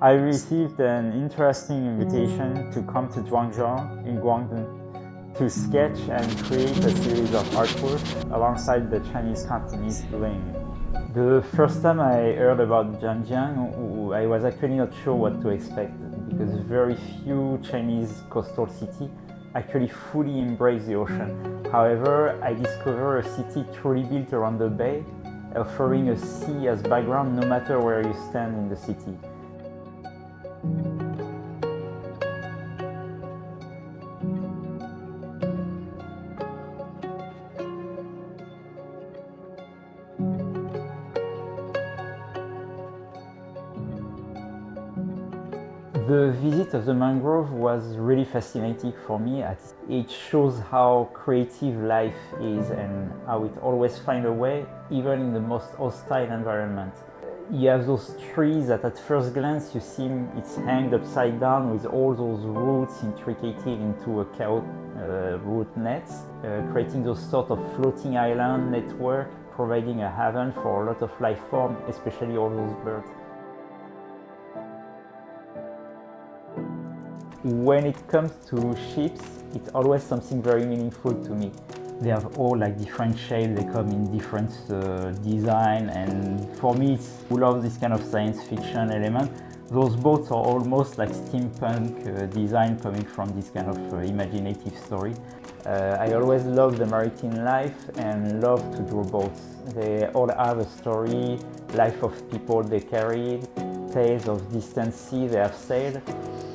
I received an interesting invitation to come to Guangdong in Guangdong to sketch and create a series of artwork alongside the Chinese Cantonese doing. The first time I heard about Zhanjiang, I was actually not sure what to expect because very few Chinese coastal cities actually fully embrace the ocean. However, I discovered a city truly built around the bay, offering a sea as background no matter where you stand in the city. The visit of the mangrove was really fascinating for me. It shows how creative life is and how it always finds a way, even in the most hostile environment. You have those trees that at first glance you see it's hanged upside down with all those roots intricated into a chaos root nets, creating those sort of floating island network, providing a haven for a lot of life form, especially all those birds. When it comes to ships, it's always something very meaningful to me. They have all like different shapes, they come in different design, and for me it's full of this kind of science fiction element. Those boats are almost like steampunk design coming from this kind of imaginative story. I always love the maritime life and love to draw boats. They all have a story, life of people they carried, tales of distant sea they have sailed.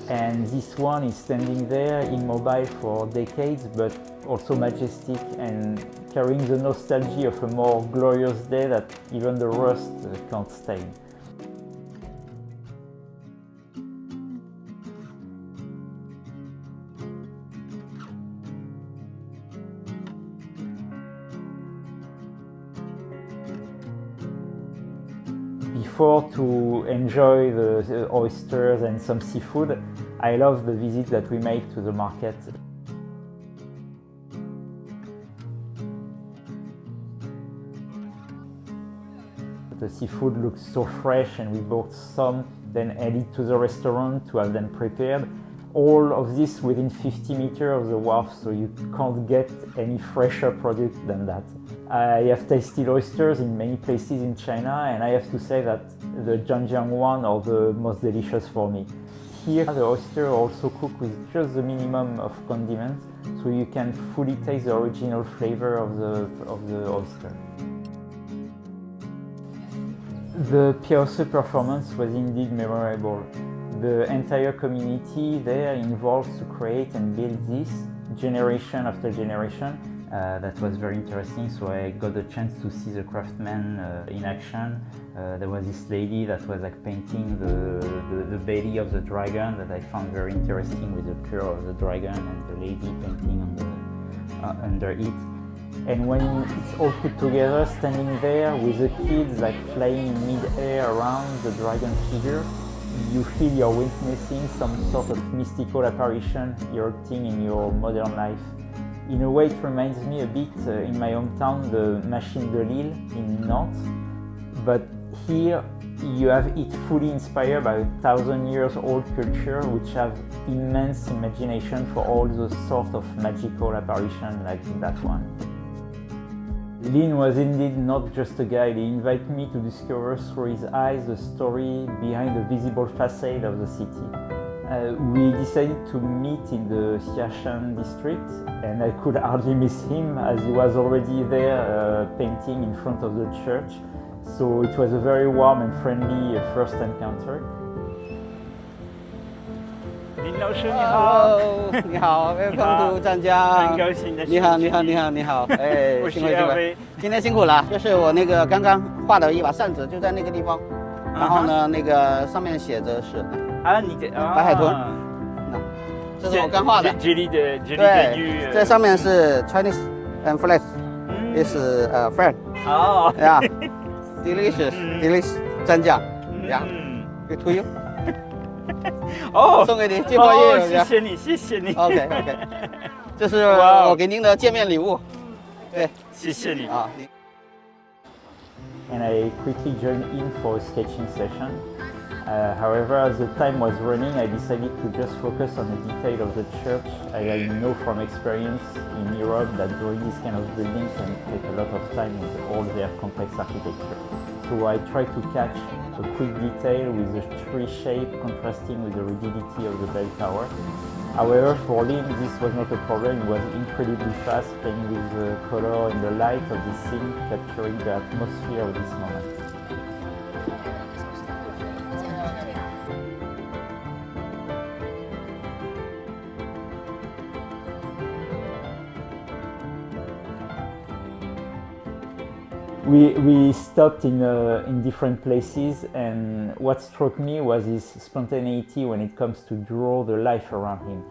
And this one is standing there immobile for decades, but also majestic and carrying the nostalgia of a more glorious day that even the rust can't stain. Before to enjoy the oysters and some seafood, I love the visit that we made to the market. The seafood looks so fresh and we bought some, then headed to the restaurant to have them prepared. All of this within 50 meters of the wharf, so you can't get any fresher product than that. I have tasted oysters in many places in China, and I have to say that the Zhanjiang one are the most delicious for me. Here, the oysters are also cooked with just the minimum of condiments, so you can fully taste the original flavor of the oyster. The POC performance was indeed memorable. The entire community there involved to create and build this generation after generation. That was very interesting, so I got the chance to see the craftsmen in action. There was this lady that was like painting the belly of the dragon that I found very interesting, with the curl of the dragon and the lady painting under it. And when it's all put together, standing there with the kids like flying in mid-air around the dragon figure, you feel you're witnessing some sort of mystical apparition erupting in your modern life. In a way, it reminds me a bit, in my hometown, the Machine de Lille in Nantes. But here, you have it fully inspired by 1,000-year-old culture, which have immense imagination for all those sort of magical apparitions like that one. Lin was indeed not just a guide. He invited me to discover through his eyes the story behind the visible facade of the city. We decided to meet in the Xiashan district, and I could hardly miss him as he was already there painting in front of the church. So it was a very warm and friendly first encounter. 林老师你好，你好 ，Welcome to 湛江，很高兴的。你好，哎，我是辛苦，今天辛苦了。这是我那个刚刚画的一把扇子，就在那个地方。然后呢，那个上面写着是白海豚。那这是我刚画的。这里的对，这上面是 Chinese and French is friend。哦。呀，delicious， 湛江，呀，good to you。哦，送给你，进货业，谢谢你，谢谢你。OK， 这是我给您的见面礼物。对，谢谢你啊。And I quickly joined in for a sketching session. However, as the time was running, I decided to just focus on the detail of the church. I know from experience in Europe that drawing this kind of buildings can take a lot of time with all their complex architecture. So I tried to catch a quick detail with the tree shape contrasting with the rigidity of the bell tower. However, for Lin, this was not a problem. He was incredibly fast, playing with the color and the light of the scene, capturing the atmosphere of this moment. We stopped in different places, and what struck me was his spontaneity when it comes to draw the life around him.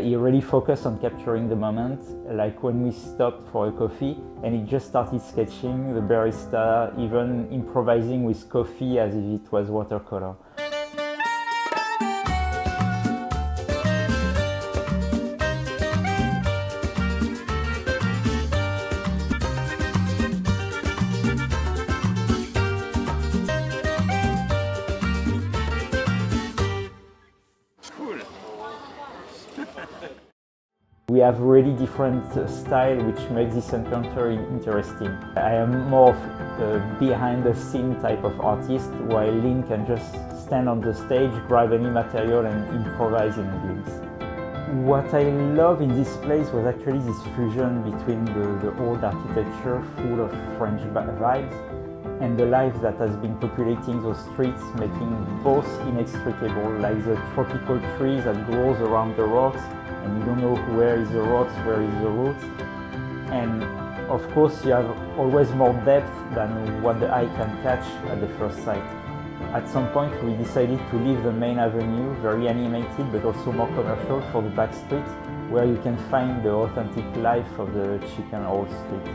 He really focused on capturing the moment, like when we stopped for a coffee and he just started sketching, the barista even improvising with coffee as if it was watercolor. We have really different style, which makes this encounter interesting. I am more of a behind-the-scene type of artist, while Lin can just stand on the stage, grab any material and improvise in a glimpse. What I love in this place was actually this fusion between the old architecture full of French vibes and the life that has been populating those streets, making both inextricable, like the tropical trees that grows around the rocks, and you don't know where is the rocks, where is the roots. And of course you have always more depth than what the eye can catch at the first sight. At some point we decided to leave the main avenue, very animated but also more commercial, for the back street, where you can find the authentic life of the Chicken Hall Street.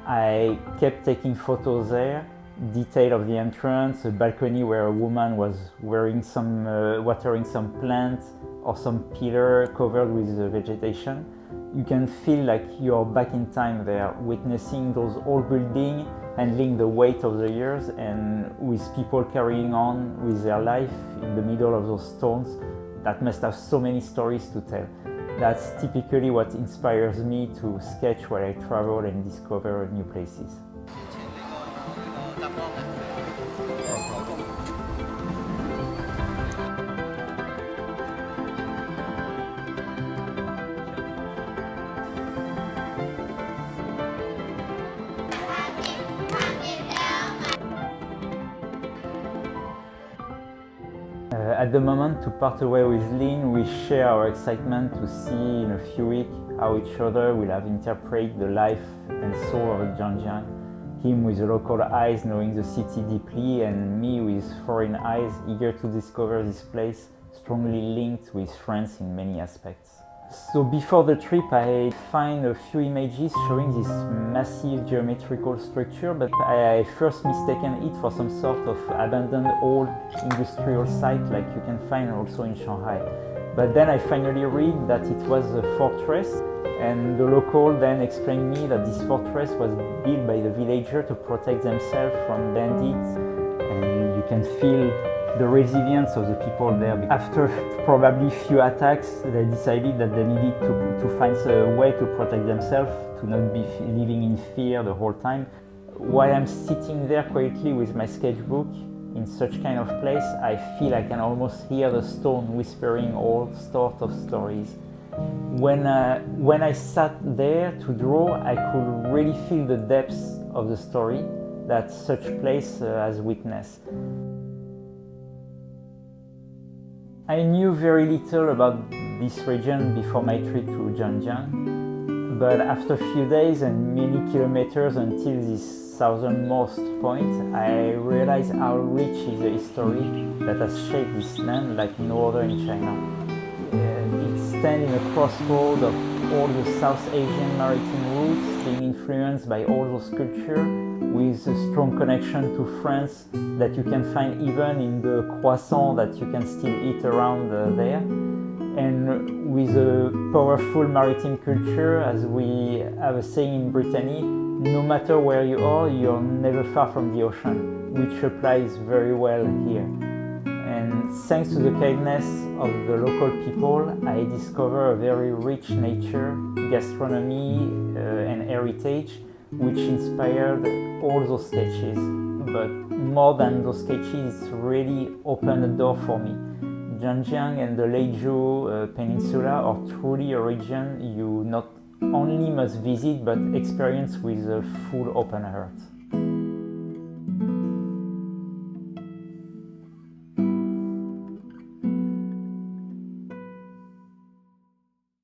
I kept taking photos there, detail of the entrance, a balcony where a woman was watering some plants, or some pillar covered with vegetation. You can feel like you're back in time there, witnessing those old buildings, handling the weight of the years, and with people carrying on with their life in the middle of those stones that must have so many stories to tell. That's typically what inspires me to sketch while I travel and discover new places. At the moment, to part away with Lin, we share our excitement to see in a few weeks how each other will have interpreted the life and soul of Zhanjiang. Him with the local eyes knowing the city deeply, and me with foreign eyes eager to discover this place strongly linked with France in many aspects. So before the trip I find a few images showing this massive geometrical structure, but I first mistaken it for some sort of abandoned old industrial site like you can find also in Shanghai. But then I finally read that it was a fortress, and the local then explained me that this fortress was built by the villagers to protect themselves from bandits, and you can feel the resilience of the people there. After probably few attacks, they decided that they needed to find a way to protect themselves, to not be living in fear the whole time. While I'm sitting there quietly with my sketchbook in such kind of place, I feel I can almost hear the stone whispering all sorts of stories. When I sat there to draw, I could really feel the depths of the story that such place has witnessed. I knew very little about this region before my trip to Zhanjiang, but after a few days and many kilometers until this southernmost point, I realized how rich is the history that has shaped this land like no other in China. It stands in a crossroad of all the South Asian maritime routes, being influenced by all those cultures, with a strong connection to France that you can find even in the croissant that you can still eat around there, and with a powerful maritime culture. As we have a saying in Brittany, no matter where you are, you're never far from the ocean, which applies very well here. And thanks to the kindness of the local people, I discovered a very rich nature, gastronomy, and heritage, which inspired all those sketches. But more than those sketches, it's really opened a door for me. Zhanjiang and the Leizhou Peninsula are truly a region you not only must visit but experience with a full open heart.